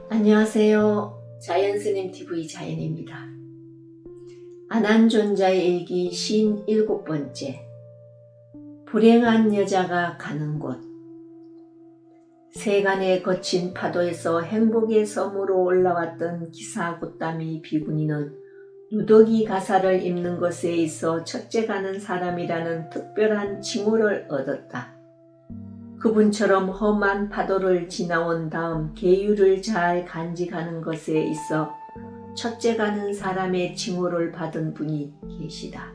안녕하세요. 자연스님TV 자연입니다. 안한존자의 일기 57번째. 불행한 여자가 가는 곳. 세간의 거친 파도에서 행복의 섬으로 올라왔던 기사곶담이 비구니는 누더기 가사를 입는 것에 있어 첫째 가는 사람이라는 특별한 칭호를 얻었다. 그분처럼 험한 파도를 지나온 다음 계율을 잘 간직하는 것에 있어 첫째 가는 사람의 칭호를 받은 분이 계시다.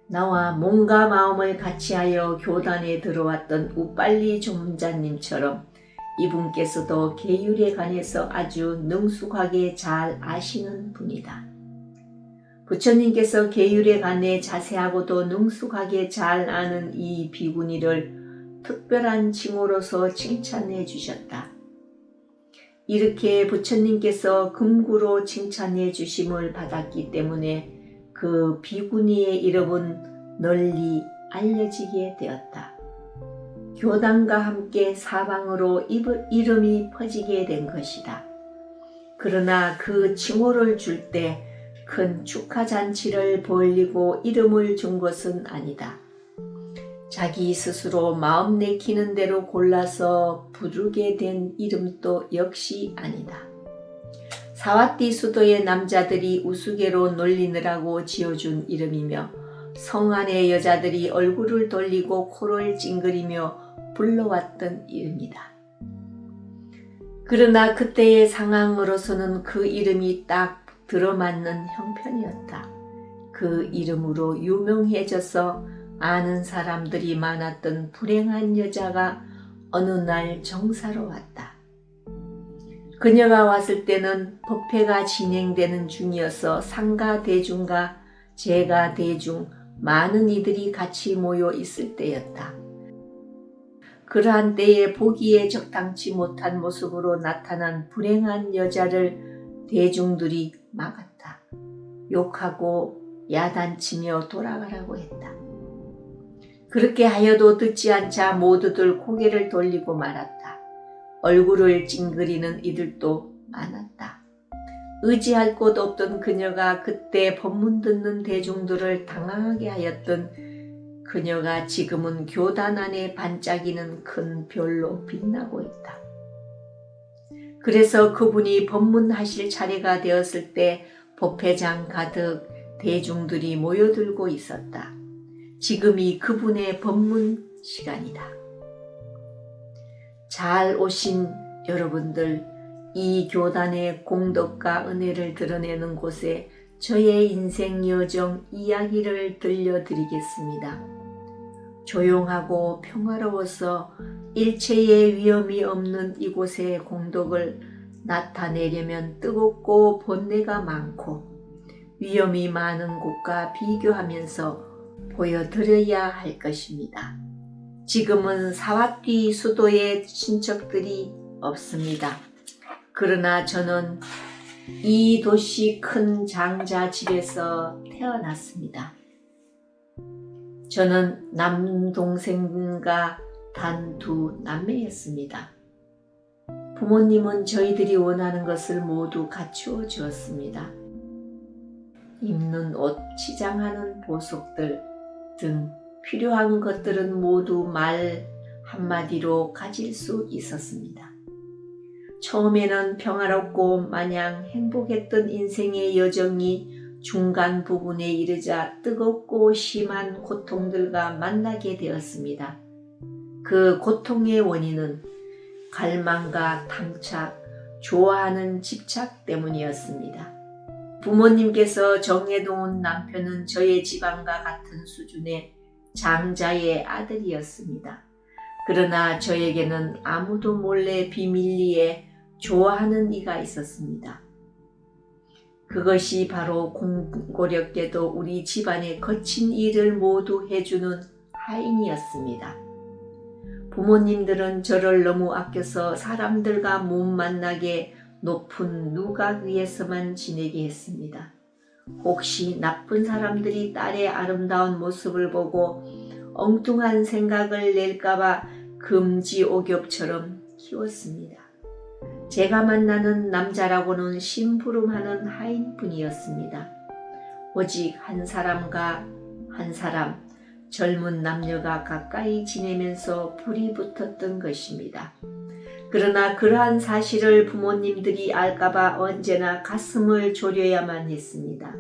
나와 몸과 마음을 같이하여 교단에 들어왔던 우빨리 존자님처럼 이분께서도 계율에 관해서 아주 능숙하게 잘 아시는 분이다. 부처님께서 계율에 관해 자세하고도 능숙하게 잘 아는 이 비구니를 특별한 칭호로서 칭찬해 주셨다. 이렇게 부처님께서 금구로 칭찬해 주심을 받았기 때문에 그 비구니의 이름은 널리 알려지게 되었다. 교단과 함께 사방으로 이름이 퍼지게 된 것이다. 그러나 그 칭호를 줄 때 큰 축하잔치를 벌리고 이름을 준 것은 아니다. 자기 스스로 마음 내키는 대로 골라서 부르게 된 이름도 역시 아니다. 사와띠 수도의 남자들이 우스개로 놀리느라고 지어준 이름이며 성안의 여자들이 얼굴을 돌리고 코를 찡그리며 불러왔던 이름이다. 그러나 그때의 상황으로서는 그 이름이 딱 들어맞는 형편이었다. 그 이름으로 유명해져서 아는 사람들이 많았던 불행한 여자가 어느 날 정사로 왔다. 그녀가 왔을 때는 법회가 진행되는 중이어서 상가 대중과 제가 대중 많은 이들이 같이 모여 있을 때였다. 그러한 때에 보기에 적당치 못한 모습으로 나타난 불행한 여자를 대중들이 막았다. 욕하고 야단치며 돌아가라고 했다. 그렇게 하여도 듣지 않자 모두들 고개를 돌리고 말았다. 얼굴을 찡그리는 이들도 많았다. 의지할 곳 없던 그녀가 그때 법문 듣는 대중들을 당황하게 하였던 그녀가 지금은 교단 안에 반짝이는 큰 별로 빛나고 있다. 그래서 그분이 법문하실 차례가 되었을 때 법회장 가득 대중들이 모여들고 있었다. 지금이 그분의 법문 시간이다. 잘 오신 여러분들, 이 교단의 공덕과 은혜를 드러내는 곳에 저의 인생 여정 이야기를 들려드리겠습니다. 조용하고 평화로워서 일체의 위험이 없는 이곳의 공덕을 나타내려면 뜨겁고 번뇌가 많고 위험이 많은 곳과 비교하면서 보여드려야 할 것입니다. 지금은 사와띠 수도에 친척들이 없습니다. 그러나 저는 이 도시 큰 장자 집에서 태어났습니다. 저는 남동생과 단 두 남매였습니다. 부모님은 저희들이 원하는 것을 모두 갖추어 주었습니다. 입는 옷, 치장하는 보석들 등 필요한 것들은 모두 말 한마디로 가질 수 있었습니다. 처음에는 평화롭고 마냥 행복했던 인생의 여정이 중간 부분에 이르자 뜨겁고 심한 고통들과 만나게 되었습니다. 그 고통의 원인은 갈망과 탐착, 좋아하는 집착 때문이었습니다. 부모님께서 정해놓은 남편은 저의 집안과 같은 수준의 장자의 아들이었습니다. 그러나 저에게는 아무도 몰래 비밀리에 좋아하는 이가 있었습니다. 그것이 바로 공고롭게도 우리 집안의 거친 일을 모두 해주는 하인이었습니다. 부모님들은 저를 너무 아껴서 사람들과 못 만나게 높은 누각 위에서만 지내게 했습니다. 혹시 나쁜 사람들이 딸의 아름다운 모습을 보고 엉뚱한 생각을 낼까봐 금지옥엽처럼 키웠습니다. 제가 만나는 남자라고는 심부름하는 하인뿐이었습니다. 오직 한 사람과 한 사람, 젊은 남녀가 가까이 지내면서 불이 붙었던 것입니다. 그러나 그러한 사실을 부모님들이 알까봐 언제나 가슴을 졸여야만 했습니다.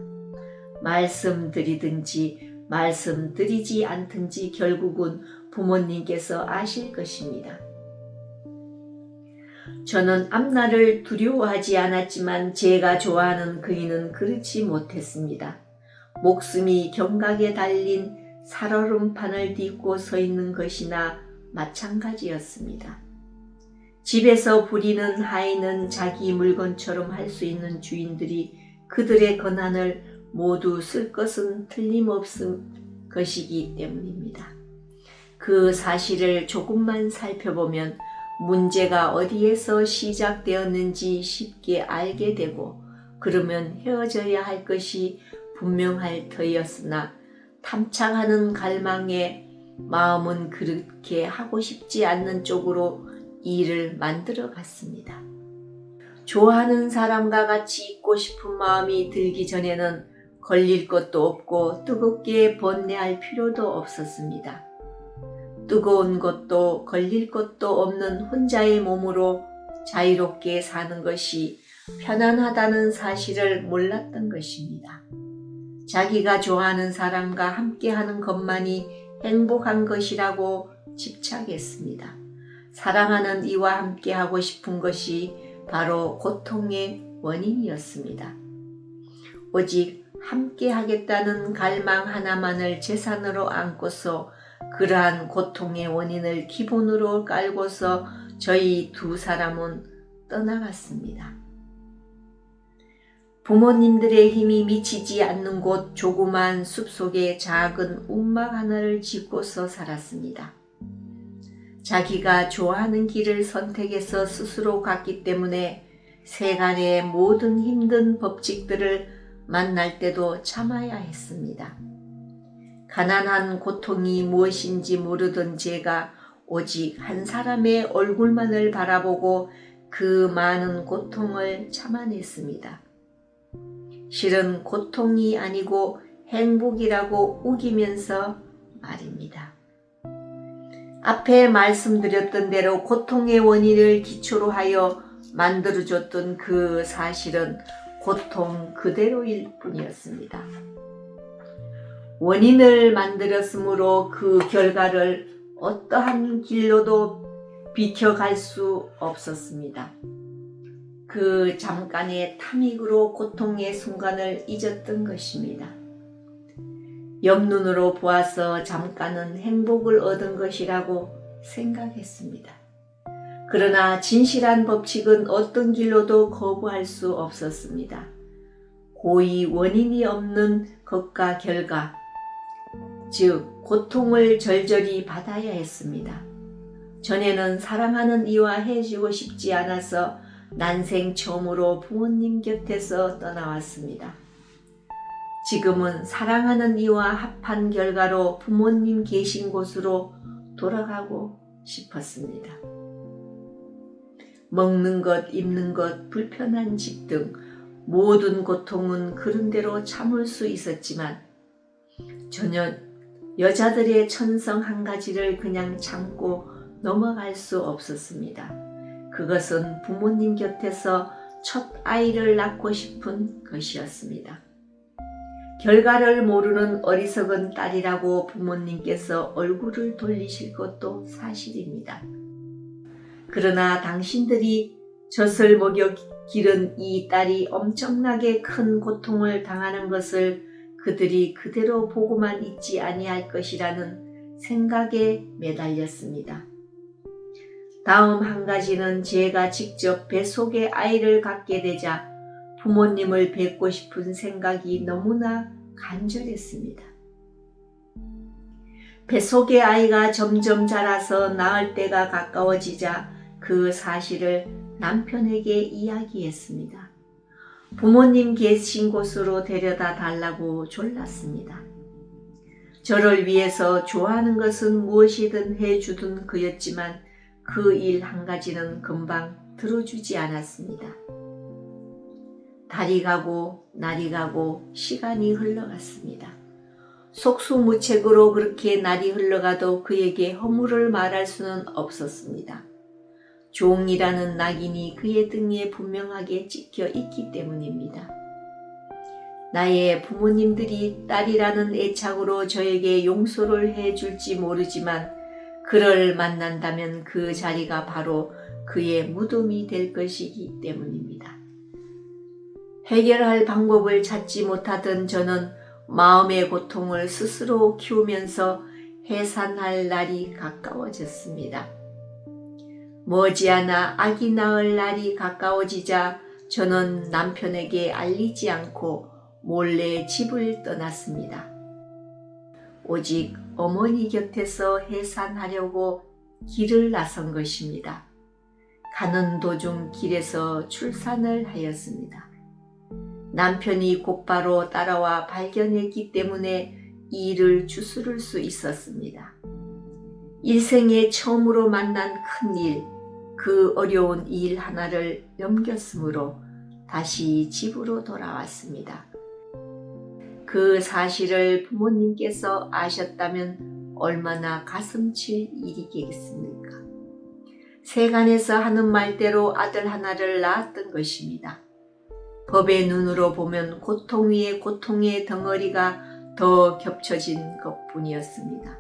말씀드리든지 말씀드리지 않든지 결국은 부모님께서 아실 것입니다. 저는 앞날을 두려워하지 않았지만 제가 좋아하는 그이는 그렇지 못했습니다. 목숨이 경각에 달린 살얼음판을 딛고 서 있는 것이나 마찬가지였습니다. 집에서 부리는 하인은 자기 물건처럼 할 수 있는 주인들이 그들의 권한을 모두 쓸 것은 틀림없을 것이기 때문입니다. 그 사실을 조금만 살펴보면 문제가 어디에서 시작되었는지 쉽게 알게 되고, 그러면 헤어져야 할 것이 분명할 터였으나 탐창하는 갈망에 마음은 그렇게 하고 싶지 않는 쪽으로 일을 만들어 갔습니다. 좋아하는 사람과 같이 있고 싶은 마음이 들기 전에는 걸릴 것도 없고 뜨겁게 번뇌할 필요도 없었습니다. 뜨거운 것도 걸릴 것도 없는 혼자의 몸으로 자유롭게 사는 것이 편안하다는 사실을 몰랐던 것입니다. 자기가 좋아하는 사람과 함께하는 것만이 행복한 것이라고 집착했습니다. 사랑하는 이와 함께하고 싶은 것이 바로 고통의 원인이었습니다. 오직 함께하겠다는 갈망 하나만을 재산으로 안고서 그러한 고통의 원인을 기본으로 깔고서 저희 두 사람은 떠나갔습니다. 부모님들의 힘이 미치지 않는 곳 조그만 숲속에 작은 움막 하나를 짓고서 살았습니다. 자기가 좋아하는 길을 선택해서 스스로 갔기 때문에 세간의 모든 힘든 법칙들을 만날 때도 참아야 했습니다. 가난한 고통이 무엇인지 모르던 제가 오직 한 사람의 얼굴만을 바라보고 그 많은 고통을 참아냈습니다. 실은 고통이 아니고 행복이라고 우기면서 말입니다. 앞에 말씀드렸던 대로 고통의 원인을 기초로 하여 만들어줬던 그 사실은 고통 그대로일 뿐이었습니다. 원인을 만들었으므로 그 결과를 어떠한 길로도 비켜갈 수 없었습니다. 그 잠깐의 탐닉으로 고통의 순간을 잊었던 것입니다. 옆눈으로 보아서 잠깐은 행복을 얻은 것이라고 생각했습니다. 그러나 진실한 법칙은 어떤 길로도 거부할 수 없었습니다. 고의 원인이 없는 것과 결과, 즉 고통을 절절히 받아야 했습니다. 전에는 사랑하는 이와 헤어지고 싶지 않아서 난생 처음으로 부모님 곁에서 떠나왔습니다. 지금은 사랑하는 이와 합한 결과로 부모님 계신 곳으로 돌아가고 싶었습니다. 먹는 것, 입는 것, 불편한 집 등 모든 고통은 그런대로 참을 수 있었지만 전혀 여자들의 천성 한 가지를 그냥 참고 넘어갈 수 없었습니다. 그것은 부모님 곁에서 첫 아이를 낳고 싶은 것이었습니다. 결과를 모르는 어리석은 딸이라고 부모님께서 얼굴을 돌리실 것도 사실입니다. 그러나 당신들이 젖을 먹여 기른 이 딸이 엄청나게 큰 고통을 당하는 것을 그들이 그대로 보고만 있지 아니할 것이라는 생각에 매달렸습니다. 다음 한 가지는 제가 직접 뱃속에 아이를 갖게 되자 부모님을 뵙고 싶은 생각이 너무나 간절했습니다. 뱃속의 아이가 점점 자라서 낳을 때가 가까워지자 그 사실을 남편에게 이야기했습니다. 부모님 계신 곳으로 데려다 달라고 졸랐습니다. 저를 위해서 좋아하는 것은 무엇이든 해주던 그였지만 그 일 한 가지는 금방 들어주지 않았습니다. 달이 가고 날이 가고 시간이 흘러갔습니다. 속수무책으로 그렇게 날이 흘러가도 그에게 허물을 말할 수는 없었습니다. 종이라는 낙인이 그의 등에 분명하게 찍혀 있기 때문입니다. 나의 부모님들이 딸이라는 애착으로 저에게 용서를 해줄지 모르지만 그를 만난다면 그 자리가 바로 그의 무덤이 될 것이기 때문입니다. 해결할 방법을 찾지 못하던 저는 마음의 고통을 스스로 키우면서 해산할 날이 가까워졌습니다. 머지않아 아기 낳을 날이 가까워지자 저는 남편에게 알리지 않고 몰래 집을 떠났습니다. 오직 어머니 곁에서 해산하려고 길을 나선 것입니다. 가는 도중 길에서 출산을 하였습니다. 남편이 곧바로 따라와 발견했기 때문에 이 일을 주스를 수 있었습니다. 일생에 처음으로 만난 큰일, 그 어려운 일 하나를 넘겼으므로 다시 집으로 돌아왔습니다. 그 사실을 부모님께서 아셨다면 얼마나 가슴칠 일이겠습니까? 세간에서 하는 말대로 아들 하나를 낳았던 것입니다. 법의 눈으로 보면 고통 위에 고통의 덩어리가 더 겹쳐진 것뿐이었습니다.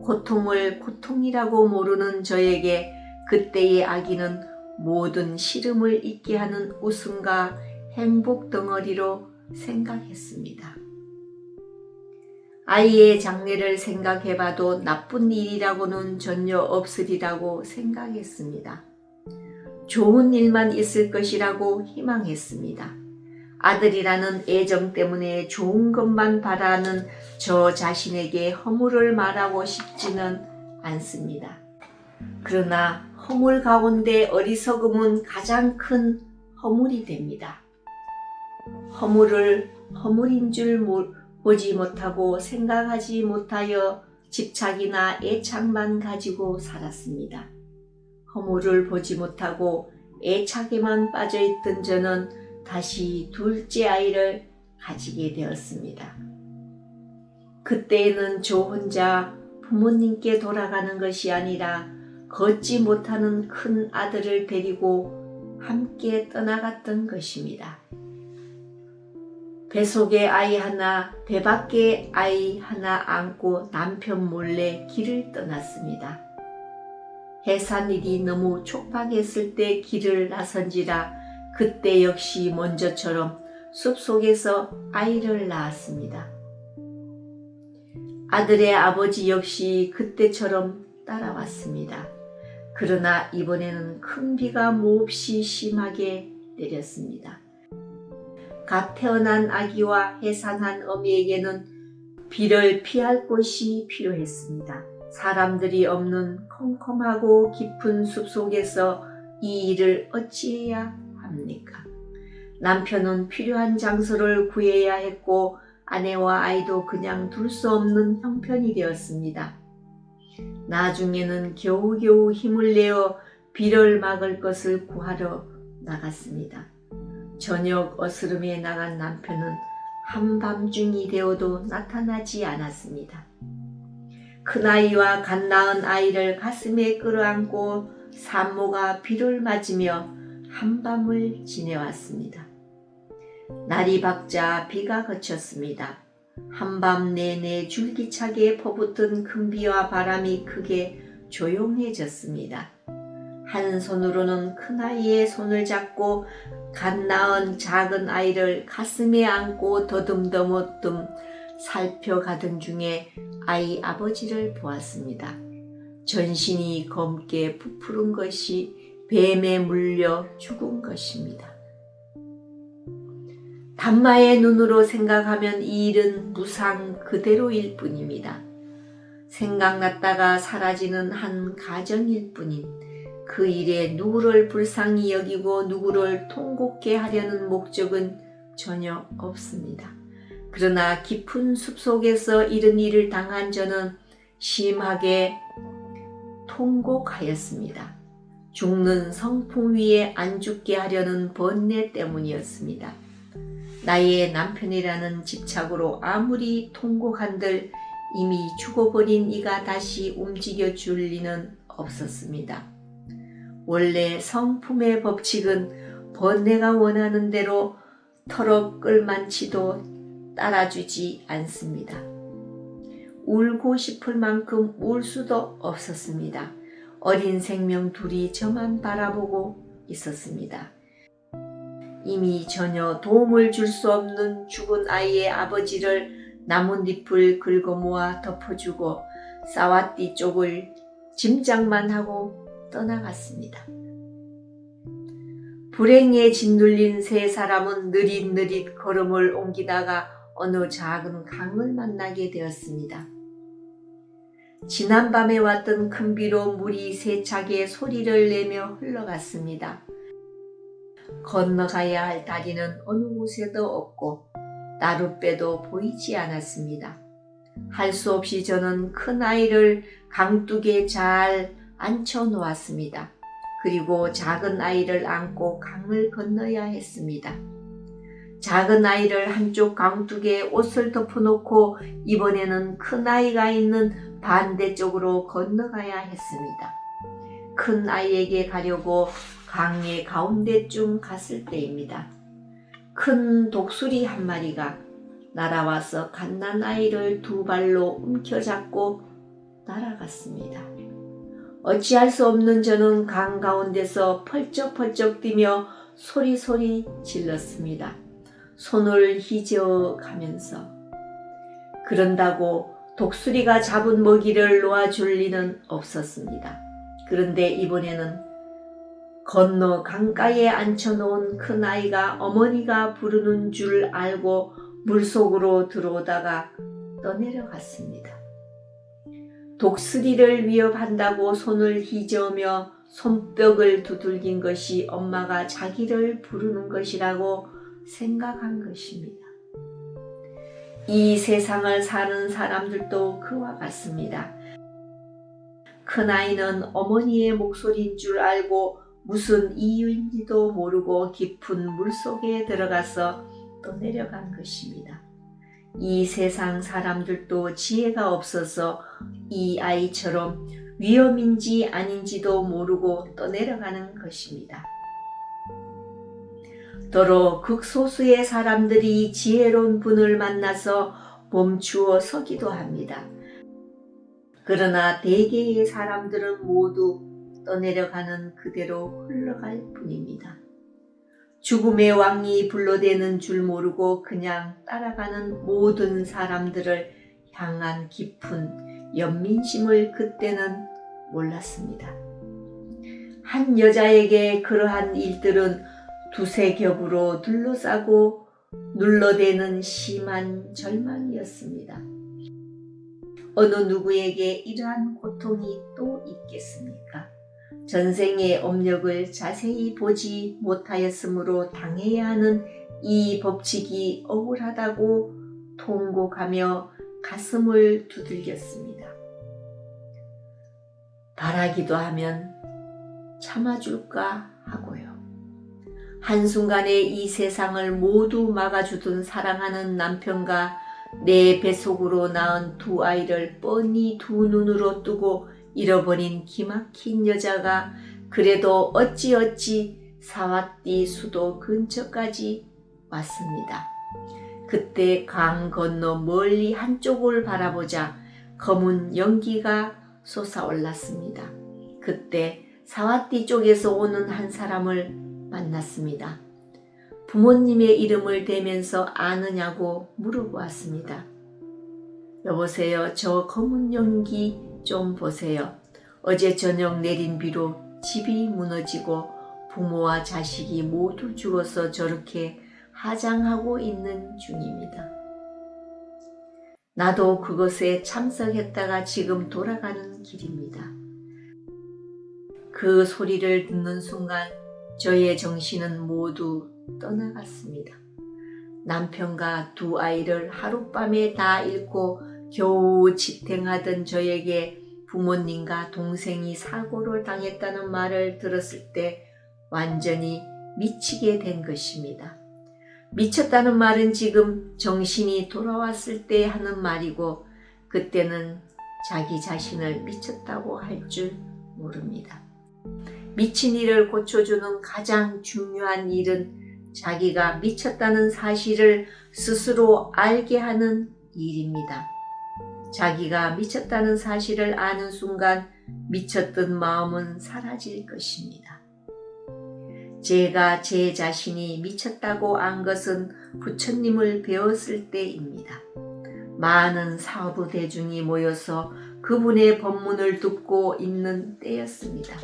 고통을 고통이라고 모르는 저에게 그때의 아기는 모든 시름을 잊게 하는 웃음과 행복 덩어리로 생각했습니다. 아이의 장래를 생각해봐도 나쁜 일이라고는 전혀 없으리라고 생각했습니다. 좋은 일만 있을 것이라고 희망했습니다. 아들이라는 애정 때문에 좋은 것만 바라는 저 자신에게 허물을 말하고 싶지는 않습니다. 그러나 허물 가운데 어리석음은 가장 큰 허물이 됩니다. 허물을 허물인 줄 보지 못하고 생각하지 못하여 집착이나 애착만 가지고 살았습니다. 허물을 보지 못하고 애착에만 빠져있던 저는 다시 둘째 아이를 가지게 되었습니다. 그때에는 저 혼자 부모님께 돌아가는 것이 아니라 걷지 못하는 큰 아들을 데리고 함께 떠나갔던 것입니다. 뱃속에 아이 하나, 배 밖에 아이 하나 안고 남편 몰래 길을 떠났습니다. 해산일이 너무 촉박했을 때 길을 나선지라 그때 역시 먼저처럼 숲속에서 아이를 낳았습니다. 아들의 아버지 역시 그때처럼 따라왔습니다. 그러나 이번에는 큰 비가 몹시 심하게 내렸습니다. 갓 태어난 아기와 해산한 어미에게는 비를 피할 곳이 필요했습니다. 사람들이 없는 컴컴하고 깊은 숲속에서 이 일을 어찌해야 합니까? 남편은 필요한 장소를 구해야 했고 아내와 아이도 그냥 둘 수 없는 형편이 되었습니다. 나중에는 겨우겨우 힘을 내어 비를 막을 것을 구하러 나갔습니다. 저녁 어스름에 나간 남편은 한밤중이 되어도 나타나지 않았습니다. 큰아이와 갓 낳은 아이를 가슴에 끌어안고 산모가 비를 맞으며 한밤을 지내왔습니다. 날이 밝자 비가 그쳤습니다. 한밤 내내 줄기차게 퍼붓던 큰 비와 바람이 크게 조용해졌습니다. 한 손으로는 큰아이의 손을 잡고 갓 낳은 작은 아이를 가슴에 안고 더듬더듬 살펴가던 중에 아이 아버지를 보았습니다. 전신이 검게 부푸른 것이 뱀에 물려 죽은 것입니다. 단마의 눈으로 생각하면 이 일은 무상 그대로일 뿐입니다. 생각났다가 사라지는 한 가정일 뿐인 그 일에 누구를 불쌍히 여기고 누구를 통곡해 하려는 목적은 전혀 없습니다. 그러나 깊은 숲속에서 이런 일을 당한 저는 심하게 통곡하였습니다. 죽는 성품 위에 안 죽게 하려는 번뇌 때문이었습니다. 나의 남편이라는 집착으로 아무리 통곡한들 이미 죽어버린 이가 다시 움직여 줄 리는 없었습니다. 원래 성품의 법칙은 번뇌가 원하는 대로 털어 끌만치도 따라주지 않습니다. 울고 싶을 만큼 울 수도 없었습니다. 어린 생명 둘이 저만 바라보고 있었습니다. 이미 전혀 도움을 줄 수 없는 죽은 아이의 아버지를 나뭇잎을 긁어모아 덮어주고 사와띠 쪽을 짐작만 하고 떠나갔습니다. 불행에 짓눌린 세 사람은 느릿느릿 걸음을 옮기다가 어느 작은 강을 만나게 되었습니다. 지난밤에 왔던 큰 비로 물이 세차게 소리를 내며 흘러갔습니다. 건너가야 할 다리는 어느 곳에도 없고 나룻배도 보이지 않았습니다. 할 수 없이 저는 큰 아이를 강둑에 잘 앉혀 놓았습니다. 그리고 작은 아이를 안고 강을 건너야 했습니다. 작은 아이를 한쪽 강둑에 옷을 덮어놓고 이번에는 큰 아이가 있는 반대쪽으로 건너가야 했습니다. 큰 아이에게 가려고 강의 가운데쯤 갔을 때입니다. 큰 독수리 한 마리가 날아와서 갓난아이를 두 발로 움켜잡고 날아갔습니다. 어찌할 수 없는 저는 강 가운데서 펄쩍펄쩍 뛰며 소리소리 질렀습니다. 손을 휘저어가면서. 그런다고 독수리가 잡은 먹이를 놓아줄 리는 없었습니다. 그런데 이번에는 건너 강가에 앉혀놓은 큰 아이가 어머니가 부르는 줄 알고 물속으로 들어오다가 떠내려갔습니다. 독수리를 위협한다고 손을 휘저으며 손뼉을 두들긴 것이 엄마가 자기를 부르는 것이라고 생각한 것입니다. 이 세상을 사는 사람들도 그와 같습니다. 큰 아이는 어머니의 목소리인 줄 알고 무슨 이유인지도 모르고 깊은 물속에 들어가서 떠내려간 것입니다. 이 세상 사람들도 지혜가 없어서 이 아이처럼 위험인지 아닌지도 모르고 떠내려가는 것입니다. 더러 극소수의 사람들이 지혜로운 분을 만나서 멈추어 서기도 합니다. 그러나 대개의 사람들은 모두 떠내려가는 그대로 흘러갈 뿐입니다. 죽음의 왕이 불러대는 줄 모르고 그냥 따라가는 모든 사람들을 향한 깊은 연민심을 그때는 몰랐습니다. 한 여자에게 그러한 일들은 두세 겹으로 둘러싸고 눌러대는 심한 절망이었습니다. 어느 누구에게 이러한 고통이 또 있겠습니까? 전생의 업력을 자세히 보지 못하였으므로 당해야 하는 이 법칙이 억울하다고 통곡하며 가슴을 두들겼습니다. 바라기도 하면 참아줄까 하고요. 한순간에 이 세상을 모두 막아주던 사랑하는 남편과 내 뱃속으로 낳은 두 아이를 뻔히 두 눈으로 뜨고 잃어버린 기막힌 여자가 그래도 어찌어찌 사와띠 수도 근처까지 왔습니다. 그때 강 건너 멀리 한쪽을 바라보자 검은 연기가 솟아올랐습니다. 그때 사와띠 쪽에서 오는 한 사람을 만났습니다. 부모님의 이름을 대면서 아느냐고 물어보았습니다. 여보세요, 저 검은 연기 좀 보세요. 어제 저녁 내린 비로 집이 무너지고 부모와 자식이 모두 죽어서 저렇게 하장하고 있는 중입니다. 나도 그것에 참석했다가 지금 돌아가는 길입니다. 그 소리를 듣는 순간 저의 정신은 모두 떠나갔습니다. 남편과 두 아이를 하룻밤에 다 잃고 겨우 지탱하던 저에게 부모님과 동생이 사고를 당했다는 말을 들었을 때 완전히 미치게 된 것입니다. 미쳤다는 말은 지금 정신이 돌아왔을 때 하는 말이고 그때는 자기 자신을 미쳤다고 할 줄 모릅니다. 미친 이를 고쳐주는 가장 중요한 일은 자기가 미쳤다는 사실을 스스로 알게 하는 일입니다. 자기가 미쳤다는 사실을 아는 순간 미쳤던 마음은 사라질 것입니다. 제가 제 자신이 미쳤다고 안 것은 부처님을 배웠을 때입니다. 많은 사부 대중이 모여서 그분의 법문을 듣고 있는 때였습니다.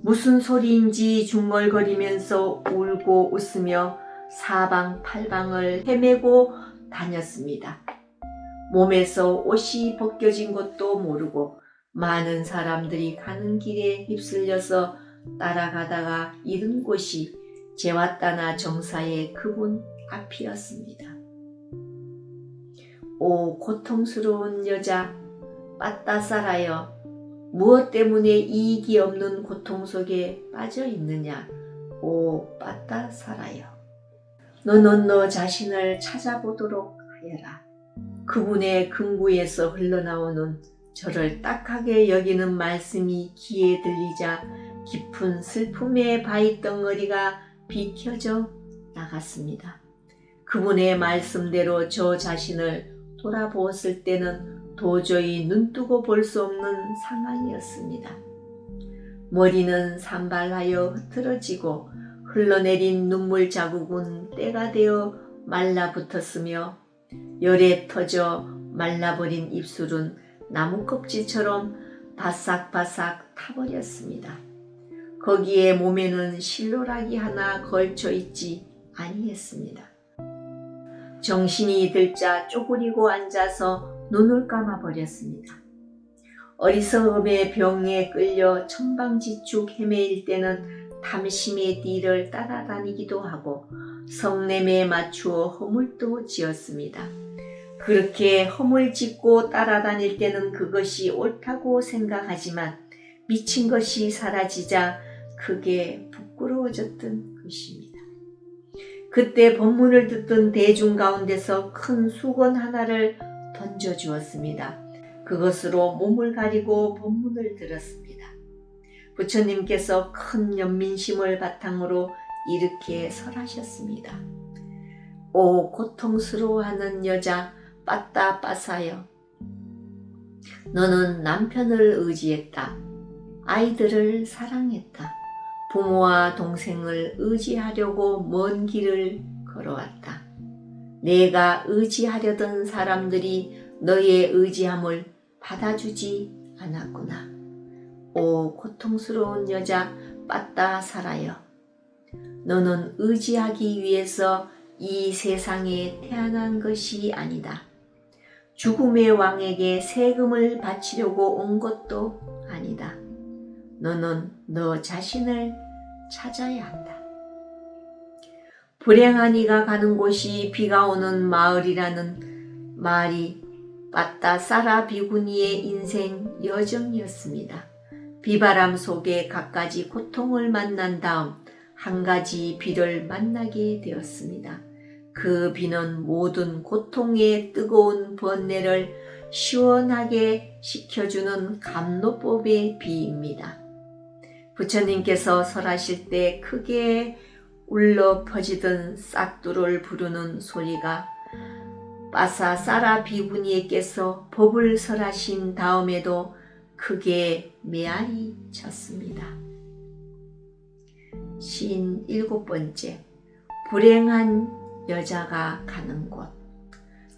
무슨 소리인지 중얼거리면서 울고 웃으며 사방팔방을 헤매고 다녔습니다. 몸에서 옷이 벗겨진 것도 모르고 많은 사람들이 가는 길에 휩쓸려서 따라가다가 이른 곳이 제와따나 정사의 그분 앞이었습니다. 오 고통스러운 여자 빠따사라여, 무엇 때문에 이익이 없는 고통 속에 빠져 있느냐. 오 빠따사라여, 너는 너 자신을 찾아보도록 하여라. 그분의 근구에서 흘러나오는 저를 딱하게 여기는 말씀이 귀에 들리자 깊은 슬픔의 바위덩어리가 비켜져 나갔습니다. 그분의 말씀대로 저 자신을 돌아보았을 때는 도저히 눈뜨고 볼 수 없는 상황이었습니다. 머리는 산발하여 흐트러지고 흘러내린 눈물 자국은 때가 되어 말라붙었으며 열에 터져 말라버린 입술은 나무 껍질처럼 바싹바싹 타버렸습니다. 거기에 몸에는 실로락이 하나 걸쳐 있지 아니했습니다. 정신이 들자 쪼그리고 앉아서 눈을 감아버렸습니다. 어리석음의 병에 끌려 천방지축 헤매일 때는 탐심의 띠를 따라다니기도 하고 성냄에 맞추어 허물도 지었습니다. 그렇게 허물 짓고 따라다닐 때는 그것이 옳다고 생각하지만 미친 것이 사라지자 크게 부끄러워졌던 것입니다. 그때 법문을 듣던 대중 가운데서 큰 수건 하나를 던져주었습니다. 그것으로 몸을 가리고 법문을 들었습니다. 부처님께서 큰 연민심을 바탕으로 이렇게 설하셨습니다. 오 고통스러워하는 여자 빠따빠사여, 너는 남편을 의지했다. 아이들을 사랑했다. 부모와 동생을 의지하려고 먼 길을 걸어왔다. 내가 의지하려던 사람들이 너의 의지함을 받아주지 않았구나. 오 고통스러운 여자 빠따사라여, 너는 의지하기 위해서 이 세상에 태어난 것이 아니다. 죽음의 왕에게 세금을 바치려고 온 것도 아니다. 너는 너 자신을 찾아야 한다. 불행한 이가 가는 곳이 비가 오는 마을이라는 말이 빠따사라 비구니의 인생 여정이었습니다. 비바람 속에 갖가지 고통을 만난 다음 한 가지 비를 만나게 되었습니다. 그 비는 모든 고통의 뜨거운 번뇌를 시원하게 식혀주는 감로법의 비입니다. 부처님께서 설하실 때 크게 울려 퍼지던 싹두를 부르는 소리가 빠사사라 비구니에께서 법을 설하신 다음에도 크게 메아리 쳤습니다. 신 7번째, 불행한 여자가 가는 곳.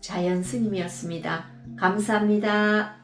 자연스님이었습니다. 감사합니다.